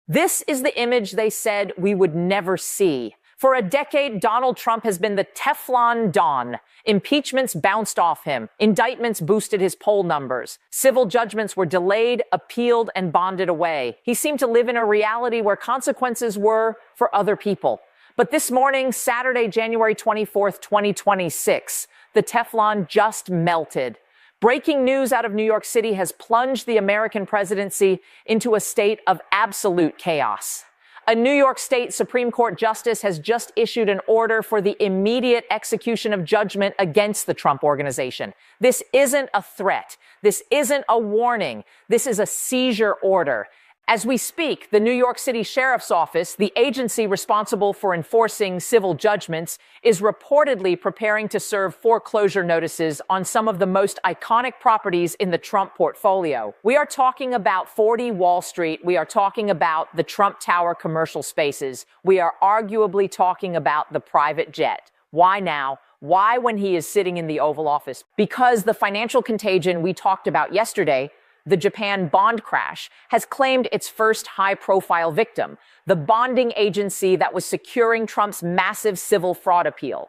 This is the image they said we would never see. For a decade, Donald Trump has been the Teflon Don. Impeachments bounced off him. Indictments boosted his poll numbers. Civil judgments were delayed, appealed, and bonded away. He seemed to live in a reality where consequences were for other people. But this morning, Saturday, January 24th, 2026, the Teflon just melted. Breaking news out of New York City has plunged the American presidency into a state of absolute chaos. A New York State Supreme Court justice has just issued an order for the immediate execution of judgment against the Trump Organization. This isn't a threat. This isn't a warning. This is a seizure order. As we speak, the New York City Sheriff's Office, the agency responsible for enforcing civil judgments, is reportedly preparing to serve foreclosure notices on some of the most iconic properties in the Trump portfolio. We are talking about 40 Wall Street. We are talking about the Trump Tower commercial spaces. We are arguably talking about the private jet. Why now? Why when he is sitting in the Oval Office? Because the financial contagion we talked about yesterday, the Japan bond crash, has claimed its first high-profile victim, the bonding agency that was securing Trump's massive civil fraud appeal.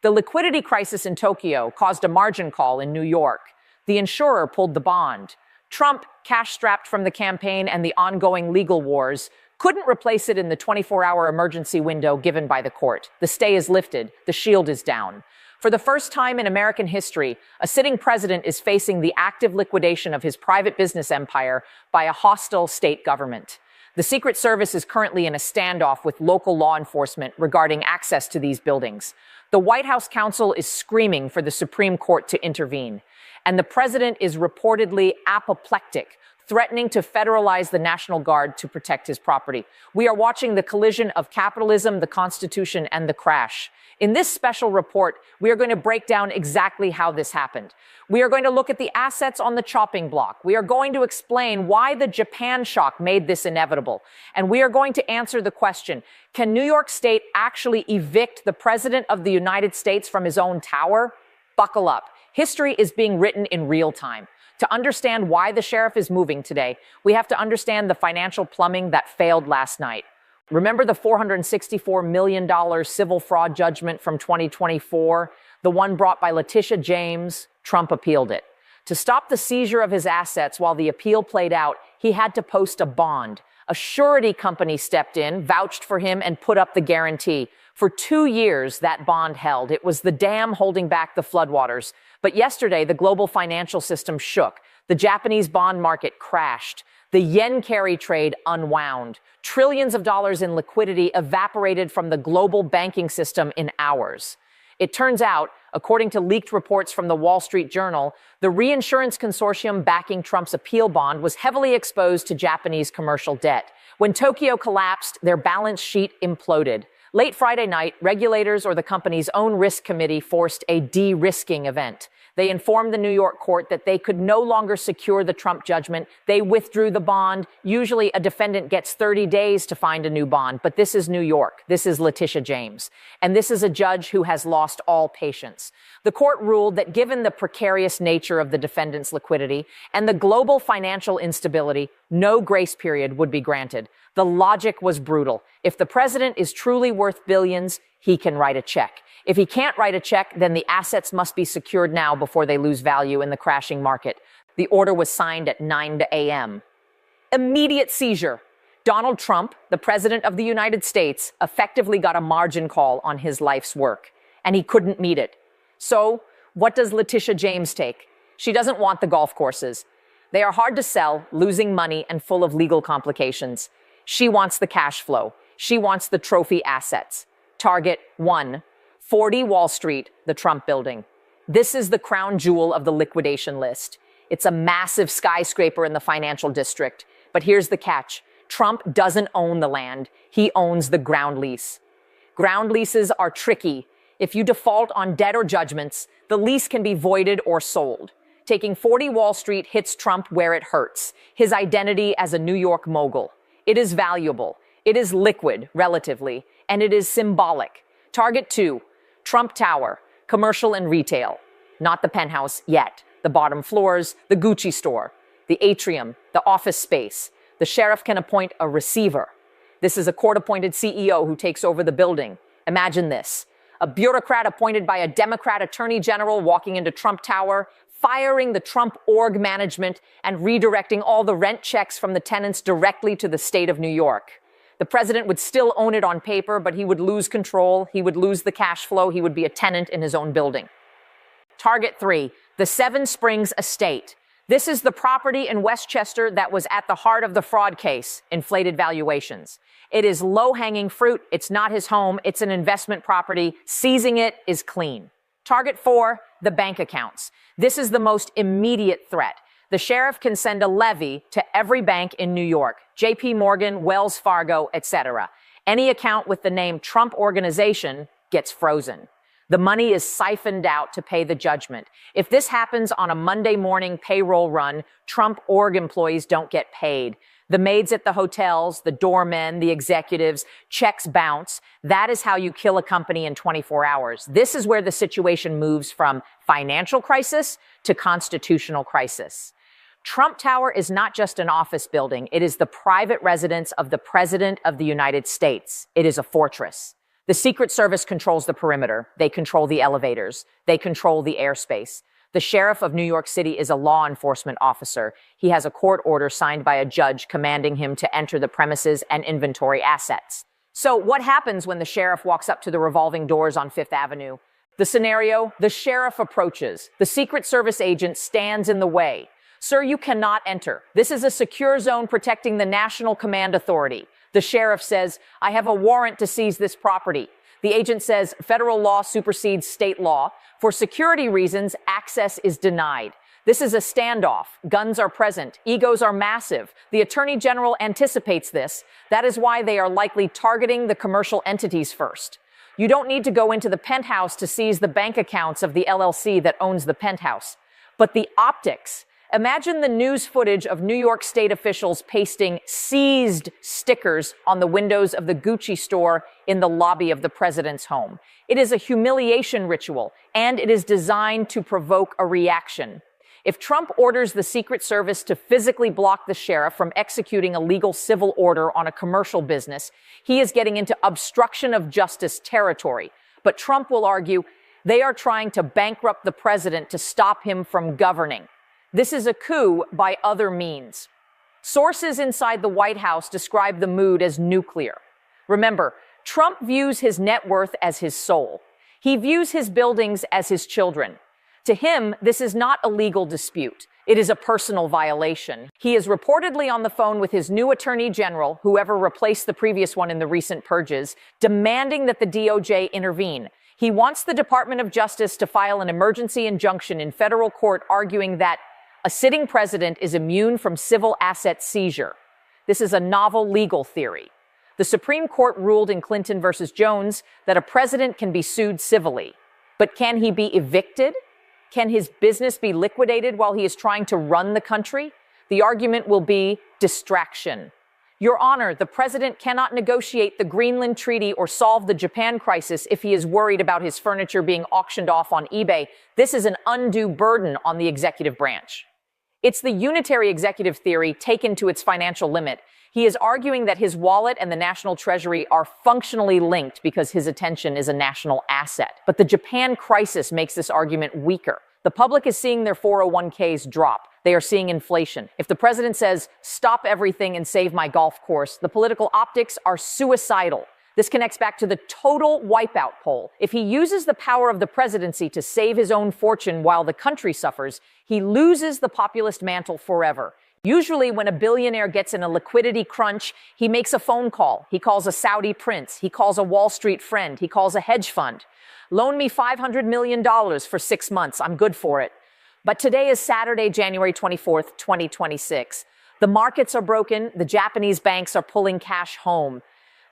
The liquidity crisis in Tokyo caused a margin call in New York. The insurer pulled the bond. Trump, cash-strapped from the campaign and the ongoing legal wars, couldn't replace it in the 24-hour emergency window given by the court. The stay is lifted. The shield is down. For the first time in American history, a sitting president is facing the active liquidation of his private business empire by a hostile state government. The Secret Service is currently in a standoff with local law enforcement regarding access to these buildings. The White House counsel is screaming for the Supreme Court to intervene. And the president is reportedly apoplectic, threatening to federalize the National Guard to protect his property. We are watching the collision of capitalism, the Constitution, and the crash. In this special report, we are going to break down exactly how this happened. We are going to look at the assets on the chopping block. We are going to explain why the Japan shock made this inevitable. And we are going to answer the question, can New York State actually evict the President of the United States from his own tower? Buckle up. History is being written in real time. To understand why the sheriff is moving today, we have to understand the financial plumbing that failed last night. Remember the $464 million civil fraud judgment from 2024, the one brought by Letitia James? Trump appealed it. To stop the seizure of his assets while the appeal played out, he had to post a bond. A surety company stepped in, vouched for him, and put up the guarantee. For 2 years, that bond held. It was the dam holding back the floodwaters. But yesterday, the global financial system shook. The Japanese bond market crashed. The yen carry trade unwound. Trillions of dollars in liquidity evaporated from the global banking system in hours. It turns out, according to leaked reports from the Wall Street Journal, the reinsurance consortium backing Trump's appeal bond was heavily exposed to Japanese commercial debt. When Tokyo collapsed, their balance sheet imploded. Late Friday night, regulators or the company's own risk committee forced a de-risking event. They informed the New York court that they could no longer secure the Trump judgment. They withdrew the bond. Usually a defendant gets 30 days to find a new bond, but this is New York. This is Letitia James. And this is a judge who has lost all patience. The court ruled that given the precarious nature of the defendant's liquidity and the global financial instability, no grace period would be granted. The logic was brutal. If the president is truly worth billions, he can write a check. If he can't write a check, then the assets must be secured now before they lose value in the crashing market. The order was signed at 9 a.m. Immediate seizure. Donald Trump, the president of the United States, effectively got a margin call on his life's work, and he couldn't meet it. So, what does Letitia James take? She doesn't want the golf courses. They are hard to sell, losing money, and full of legal complications. She wants the cash flow. She wants the trophy assets. Target 1. 40 Wall Street, the Trump building. This is the crown jewel of the liquidation list. It's a massive skyscraper in the financial district. But here's the catch. Trump doesn't own the land. He owns the ground lease. Ground leases are tricky. If you default on debt or judgments, the lease can be voided or sold. Taking 40 Wall Street hits Trump where it hurts. His identity as a New York mogul. It is valuable. It is liquid, relatively. And it is symbolic. Target 2. Trump Tower, commercial and retail. Not the penthouse yet. The bottom floors, the Gucci store, the atrium, the office space. The sheriff can appoint a receiver. This is a court-appointed CEO who takes over the building. Imagine this. A bureaucrat appointed by a Democrat attorney general walking into Trump Tower, firing the Trump org management and redirecting all the rent checks from the tenants directly to the state of New York. The president would still own it on paper, but he would lose control. He would lose the cash flow. He would be a tenant in his own building. Target 3, the Seven Springs Estate. This is the property in Westchester that was at the heart of the fraud case, inflated valuations. It is low-hanging fruit. It's not his home. It's an investment property. Seizing it is clean. Target 4, the bank accounts. This is the most immediate threat. The sheriff can send a levy to every bank in New York, JP Morgan, Wells Fargo, etc. Any account with the name Trump Organization gets frozen. The money is siphoned out to pay the judgment. If this happens on a Monday morning payroll run, Trump org employees don't get paid. The maids at the hotels, the doormen, the executives, checks bounce. That is how you kill a company in 24 hours. This is where the situation moves from financial crisis to constitutional crisis. Trump Tower is not just an office building. It is the private residence of the President of the United States. It is a fortress. The Secret Service controls the perimeter. They control the elevators. They control the airspace. The sheriff of New York City is a law enforcement officer. He has a court order signed by a judge commanding him to enter the premises and inventory assets. So what happens when the sheriff walks up to the revolving doors on Fifth Avenue? The scenario, the sheriff approaches. The Secret Service agent stands in the way. Sir, you cannot enter. This is a secure zone protecting the National Command Authority. The sheriff says, I have a warrant to seize this property. The agent says, federal law supersedes state law. For security reasons, access is denied. This is a standoff. Guns are present. Egos are massive. The Attorney General anticipates this. That is why they are likely targeting the commercial entities first. You don't need to go into the penthouse to seize the bank accounts of the LLC that owns the penthouse. But the optics. Imagine the news footage of New York State officials pasting seized stickers on the windows of the Gucci store in the lobby of the president's home. It is a humiliation ritual, and it is designed to provoke a reaction. If Trump orders the Secret Service to physically block the sheriff from executing a legal civil order on a commercial business, he is getting into obstruction of justice territory. But Trump will argue they are trying to bankrupt the president to stop him from governing. This is a coup by other means. Sources inside the White House describe the mood as nuclear. Remember, Trump views his net worth as his soul. He views his buildings as his children. To him, this is not a legal dispute. It is a personal violation. He is reportedly on the phone with his new attorney general, whoever replaced the previous one in the recent purges, demanding that the DOJ intervene. He wants the Department of Justice to file an emergency injunction in federal court arguing that a sitting president is immune from civil asset seizure. This is a novel legal theory. The Supreme Court ruled in Clinton versus Jones that a president can be sued civilly. But can he be evicted? Can his business be liquidated while he is trying to run the country? The argument will be distraction. Your Honor, the president cannot negotiate the Greenland Treaty or solve the Japan crisis if he is worried about his furniture being auctioned off on eBay. This is an undue burden on the executive branch. It's the unitary executive theory taken to its financial limit. He is arguing that his wallet and the national treasury are functionally linked because his attention is a national asset. But the Japan crisis makes this argument weaker. The public is seeing their 401ks drop. They are seeing inflation. If the president says, stop everything and save my golf course, the political optics are suicidal. This connects back to the total wipeout poll. If he uses the power of the presidency to save his own fortune while the country suffers, he loses the populist mantle forever. Usually when a billionaire gets in a liquidity crunch, he makes a phone call. He calls a Saudi prince. He calls a Wall Street friend. He calls a hedge fund. Loan me $500 million for 6 months. I'm good for it. But today is Saturday, January 24th, 2026. The markets are broken. The Japanese banks are pulling cash home.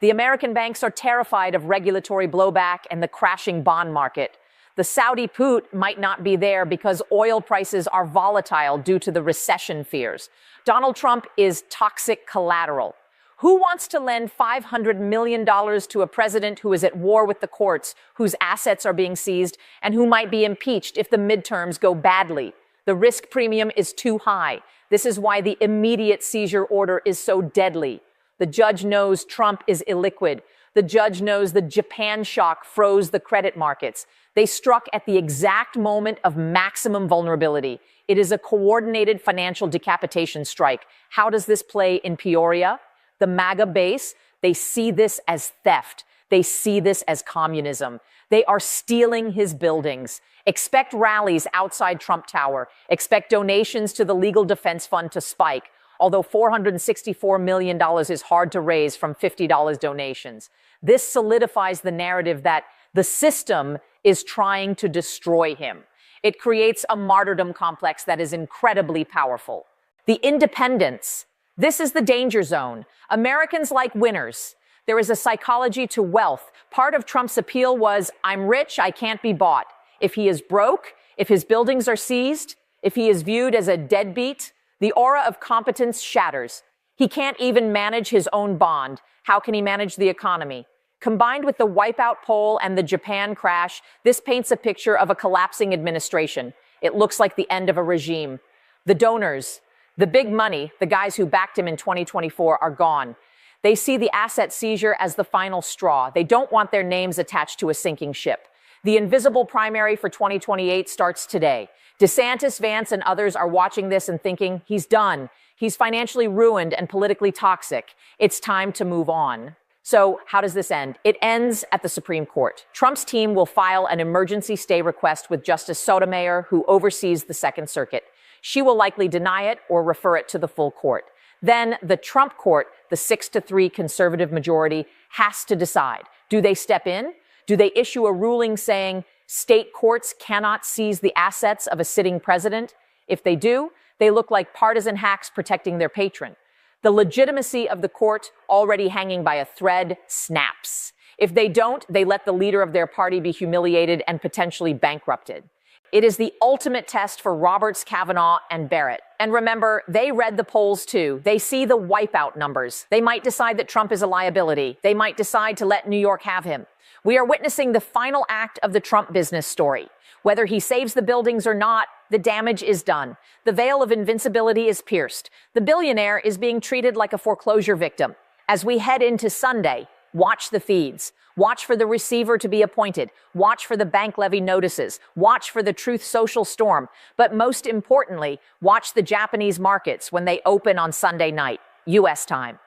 The American banks are terrified of regulatory blowback and the crashing bond market. The Saudi put might not be there because oil prices are volatile due to the recession fears. Donald Trump is toxic collateral. Who wants to lend $500 million to a president who is at war with the courts, whose assets are being seized, and who might be impeached if the midterms go badly? The risk premium is too high. This is why the immediate seizure order is so deadly. The judge knows Trump is illiquid. The judge knows the Japan shock froze the credit markets. They struck at the exact moment of maximum vulnerability. It is a coordinated financial decapitation strike. How does this play in Peoria? The MAGA base, they see this as theft. They see this as communism. They are stealing his buildings. Expect rallies outside Trump Tower. Expect donations to the Legal Defense Fund to spike, although $464 million is hard to raise from $50 donations. This solidifies the narrative that the system is trying to destroy him. It creates a martyrdom complex that is incredibly powerful. The independents. This is the danger zone. Americans like winners. There is a psychology to wealth. Part of Trump's appeal was, I'm rich, I can't be bought. If he is broke, if his buildings are seized, if he is viewed as a deadbeat, the aura of competence shatters. He can't even manage his own bond. How can he manage the economy? Combined with the wipeout poll and the Japan crash, this paints a picture of a collapsing administration. It looks like the end of a regime. The donors, the big money, the guys who backed him in 2024 are gone. They see the asset seizure as the final straw. They don't want their names attached to a sinking ship. The invisible primary for 2028 starts today. DeSantis, Vance, and others are watching this and thinking, he's done. He's financially ruined and politically toxic. It's time to move on. So how does this end? It ends at the Supreme Court. Trump's team will file an emergency stay request with Justice Sotomayor, who oversees the Second Circuit. She will likely deny it or refer it to the full court. Then the Trump court, the 6-3 conservative majority, has to decide. Do they step in? Do they issue a ruling saying state courts cannot seize the assets of a sitting president? If they do, they look like partisan hacks protecting their patron. The legitimacy of the court, already hanging by a thread, snaps. If they don't, they let the leader of their party be humiliated and potentially bankrupted. It is the ultimate test for Roberts, Kavanaugh, and Barrett. And remember, they read the polls too. They see the wipeout numbers. They might decide that Trump is a liability. They might decide to let New York have him. We are witnessing the final act of the Trump business story. Whether he saves the buildings or not, the damage is done. The veil of invincibility is pierced. The billionaire is being treated like a foreclosure victim. As we head into Sunday, watch the feeds. Watch for the receiver to be appointed. Watch for the bank levy notices. Watch for the Truth Social storm. But most importantly, watch the Japanese markets when they open on Sunday night, U.S. time.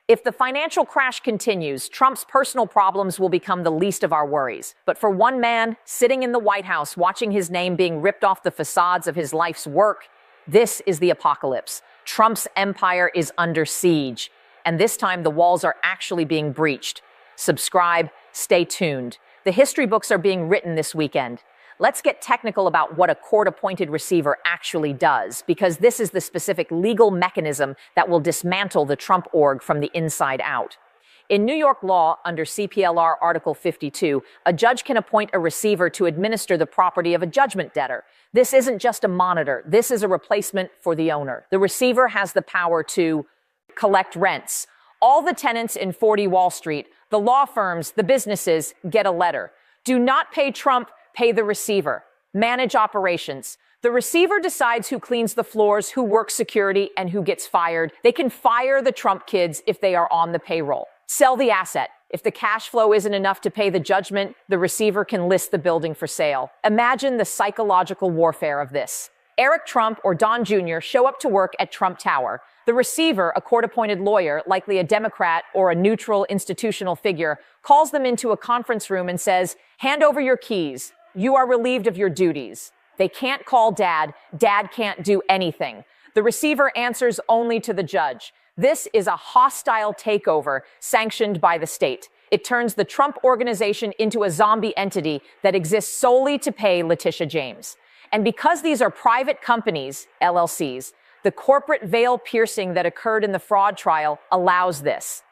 If the financial crash continues, Trump's personal problems will become the least of our worries. But for one man sitting in the White House watching his name being ripped off the facades of his life's work, this is the apocalypse. Trump's empire is under siege. And this time the walls are actually being breached. Subscribe, stay tuned. The history books are being written this weekend. Let's get technical about what a court-appointed receiver actually does, because this is the specific legal mechanism that will dismantle the Trump org from the inside out. In New York law, under CPLR Article 52, a judge can appoint a receiver to administer the property of a judgment debtor. This isn't just a monitor. This is a replacement for the owner. The receiver has the power to collect rents. All the tenants in 40 Wall Street, the law firms, the businesses, get a letter. Do not pay Trump, pay the receiver. Manage operations. The receiver decides who cleans the floors, who works security, and who gets fired. They can fire the Trump kids if they are on the payroll. Sell the asset. If the cash flow isn't enough to pay the judgment, the receiver can list the building for sale. Imagine the psychological warfare of this. Eric Trump or Don Jr. show up to work at Trump Tower. The receiver, a court-appointed lawyer, likely a Democrat or a neutral institutional figure, calls them into a conference room and says, "Hand over your keys. You are relieved of your duties." They can't call Dad. Dad can't do anything. The receiver answers only to the judge. This is a hostile takeover sanctioned by the state. It turns the Trump organization into a zombie entity that exists solely to pay Letitia James. And because these are private companies, LLCs, the corporate veil piercing that occurred in the fraud trial allows this.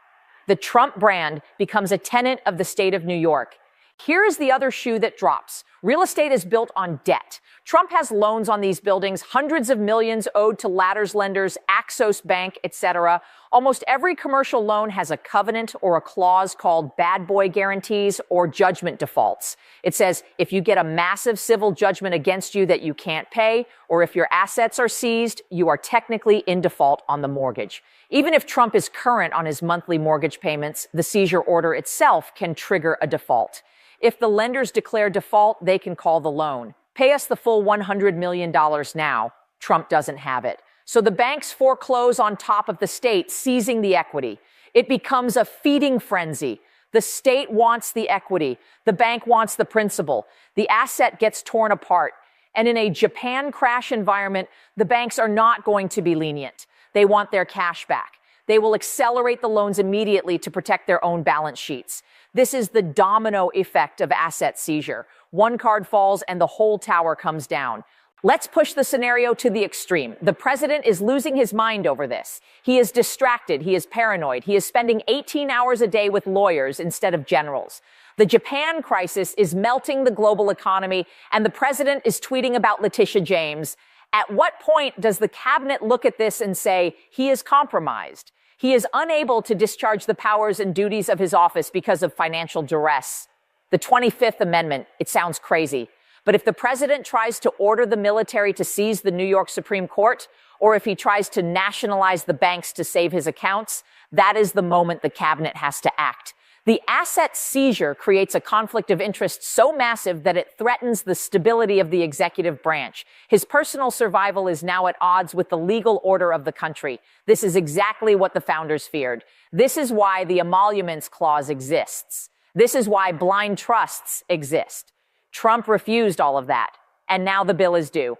The Trump brand becomes a tenant of the state of New York. Here is the other shoe that drops. Real estate is built on debt. Trump has loans on these buildings, hundreds of millions owed to Ladders lenders, Axos Bank, etc. Almost every commercial loan has a covenant or a clause called bad boy guarantees or judgment defaults. It says if you get a massive civil judgment against you that you can't pay, or if your assets are seized, you are technically in default on the mortgage. Even if Trump is current on his monthly mortgage payments, the seizure order itself can trigger a default. If the lenders declare default, they can call the loan. Pay us the full $100 million now. Trump doesn't have it. So the banks foreclose on top of the state, seizing the equity. It becomes a feeding frenzy. The state wants the equity. The bank wants the principal. The asset gets torn apart. And in a Japan crash environment, the banks are not going to be lenient. They want their cash back. They will accelerate the loans immediately to protect their own balance sheets. This is the domino effect of asset seizure. One card falls and the whole tower comes down. Let's push the scenario to the extreme. The president is losing his mind over this. He is distracted. He is paranoid. He is spending 18 hours a day with lawyers instead of generals. The Japan crisis is melting the global economy, and the president is tweeting about Letitia James. At what point does the cabinet look at this and say he is compromised? He is unable to discharge the powers and duties of his office because of financial duress. The 25th Amendment, it sounds crazy. But if the president tries to order the military to seize the New York Supreme Court, or if he tries to nationalize the banks to save his accounts, that is the moment the cabinet has to act. The asset seizure creates a conflict of interest so massive that it threatens the stability of the executive branch. His personal survival is now at odds with the legal order of the country. This is exactly what the founders feared. This is why the emoluments clause exists. This is why blind trusts exist. Trump refused all of that, and now the bill is due.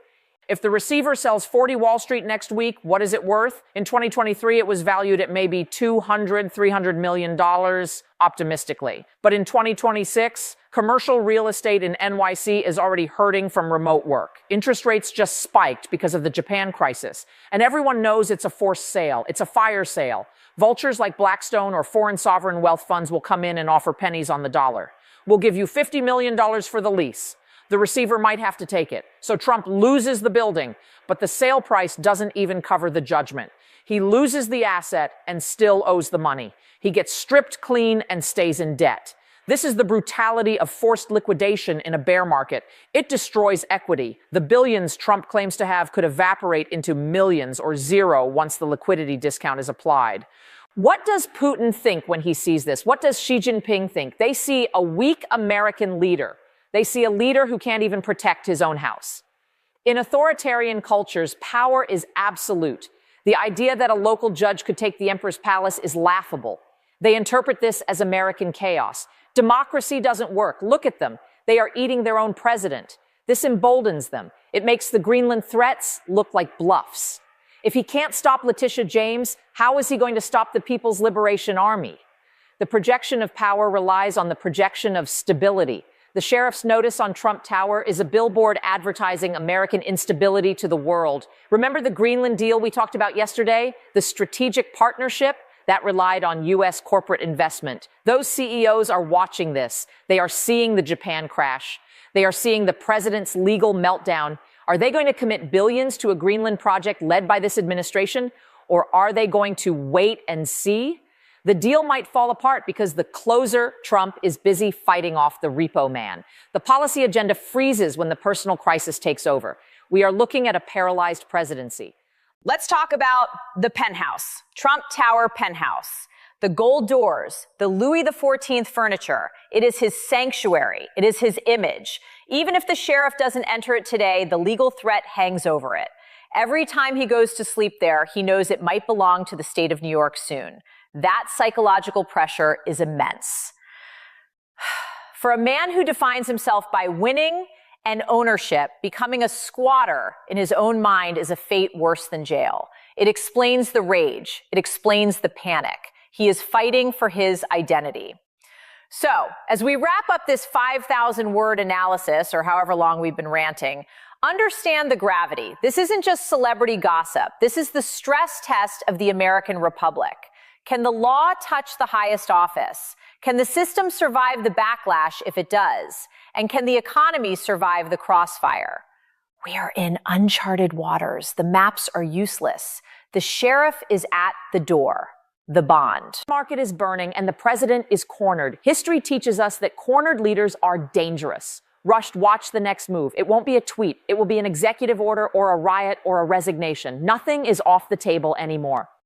If the receiver sells 40 Wall Street next week, what is it worth? In 2023, it was valued at maybe $300 million, optimistically. But in 2026, commercial real estate in NYC is already hurting from remote work. Interest rates just spiked because of the Japan crisis. And everyone knows it's a forced sale. It's a fire sale. Vultures like Blackstone or foreign sovereign wealth funds will come in and offer pennies on the dollar. We'll give you $50 million for the lease. The receiver might have to take it. So Trump loses the building, but the sale price doesn't even cover the judgment. He loses the asset and still owes the money. He gets stripped clean and stays in debt. This is the brutality of forced liquidation in a bear market. It destroys equity. The billions Trump claims to have could evaporate into millions or zero once the liquidity discount is applied. What does Putin think when he sees this? What does Xi Jinping think? They see a weak American leader. They see a leader who can't even protect his own house. In authoritarian cultures, power is absolute. The idea that a local judge could take the emperor's palace is laughable. They interpret this as American chaos. Democracy doesn't work. Look at them. They are eating their own president. This emboldens them. It makes the Greenland threats look like bluffs. If he can't stop Letitia James, how is he going to stop the People's Liberation Army? The projection of power relies on the projection of stability. The sheriff's notice on Trump Tower is a billboard advertising American instability to the world. Remember the Greenland deal we talked about yesterday? The strategic partnership that relied on U.S. corporate investment. Those CEOs are watching this. They are seeing the Japan crash. They are seeing the president's legal meltdown. Are they going to commit billions to a Greenland project led by this administration? Or are they going to wait and see? The deal might fall apart because the closer, Trump, is busy fighting off the repo man. The policy agenda freezes when the personal crisis takes over. We are looking at a paralyzed presidency. Let's talk about the penthouse, Trump Tower penthouse. The gold doors, the Louis XIV furniture. It is his sanctuary. It is his image. Even if the sheriff doesn't enter it today, the legal threat hangs over it. Every time he goes to sleep there, he knows it might belong to the state of New York soon. That psychological pressure is immense. For a man who defines himself by winning and ownership, becoming a squatter in his own mind is a fate worse than jail. It explains the rage. It explains the panic. He is fighting for his identity. So, as we wrap up this 5,000-word analysis, or however long we've been ranting, understand the gravity. This isn't just celebrity gossip. This is the stress test of the American Republic. Can the law touch the highest office? Can the system survive the backlash if it does? And can the economy survive the crossfire? We are in uncharted waters. The maps are useless. The sheriff is at the door. the bond market is burning and the president is cornered. History teaches us that cornered leaders are dangerous. Rushed, watch the next move. It won't be a tweet. It will be an executive order or a riot or a resignation. Nothing is off the table anymore.